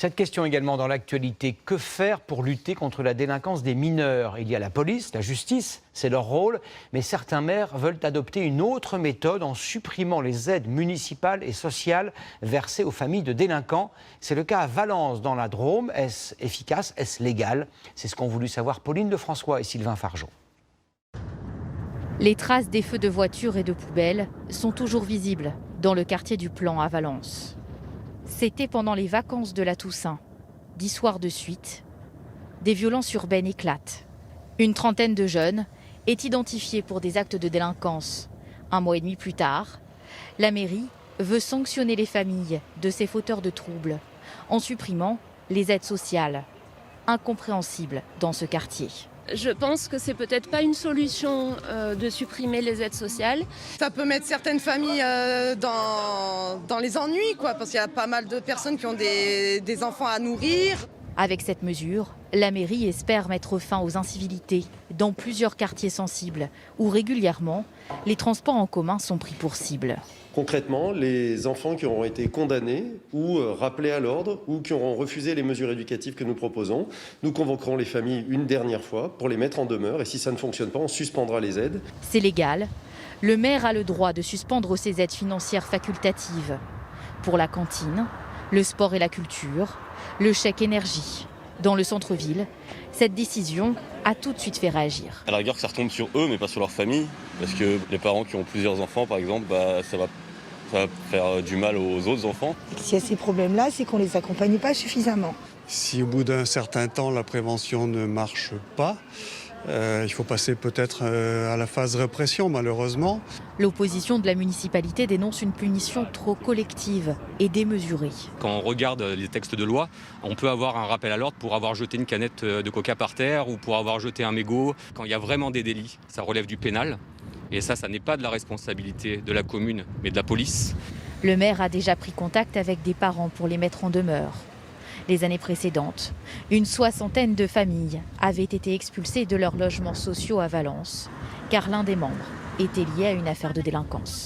Cette question également dans l'actualité. Que faire pour lutter contre la délinquance des mineurs? Il y a la police, la justice, c'est leur rôle. Mais certains maires veulent adopter une autre méthode en supprimant les aides municipales et sociales versées aux familles de délinquants. C'est le cas à Valence, dans la Drôme. Est-ce efficace? Est-ce légal? C'est ce qu'ont voulu savoir Pauline Lefrançois et Sylvain Fargeon. Les traces des feux de voitures et de poubelles sont toujours visibles dans le quartier du Plan à Valence. C'était pendant les vacances de la Toussaint. 10 soirs de suite, des violences urbaines éclatent. Une trentaine de jeunes est identifiée pour des actes de délinquance. 1 mois et demi plus tard, la mairie veut sanctionner les familles de ces fauteurs de troubles en supprimant les aides sociales. Incompréhensible dans ce quartier. Je pense que c'est peut-être pas une solution de supprimer les aides sociales. Ça peut mettre certaines familles dans les ennuis, parce qu'il y a pas mal de personnes qui ont des enfants à nourrir. Avec cette mesure, la mairie espère mettre fin aux incivilités dans plusieurs quartiers sensibles où régulièrement les transports en commun sont pris pour cible. Concrètement, les enfants qui auront été condamnés ou rappelés à l'ordre ou qui auront refusé les mesures éducatives que nous proposons, nous convoquerons les familles une dernière fois pour les mettre en demeure et si ça ne fonctionne pas, on suspendra les aides. C'est légal. Le maire a le droit de suspendre ces aides financières facultatives pour la cantine, le sport et la culture, le chèque énergie. Dans le centre-ville, cette décision a tout de suite fait réagir. À la rigueur que ça retombe sur eux mais pas sur leur famille, parce que les parents qui ont plusieurs enfants par exemple, ça va faire du mal aux autres enfants. S'il y a ces problèmes-là, c'est qu'on ne les accompagne pas suffisamment. Si au bout d'un certain temps la prévention ne marche pas, il faut passer peut-être à la phase répression malheureusement. L'opposition de la municipalité dénonce une punition trop collective et démesurée. Quand on regarde les textes de loi, on peut avoir un rappel à l'ordre pour avoir jeté une canette de coca par terre ou pour avoir jeté un mégot. Quand il y a vraiment des délits, ça relève du pénal. Et ça n'est pas de la responsabilité de la commune, mais de la police. Le maire a déjà pris contact avec des parents pour les mettre en demeure. Les années précédentes, une 60aine de familles avaient été expulsées de leurs logements sociaux à Valence, car l'un des membres était lié à une affaire de délinquance.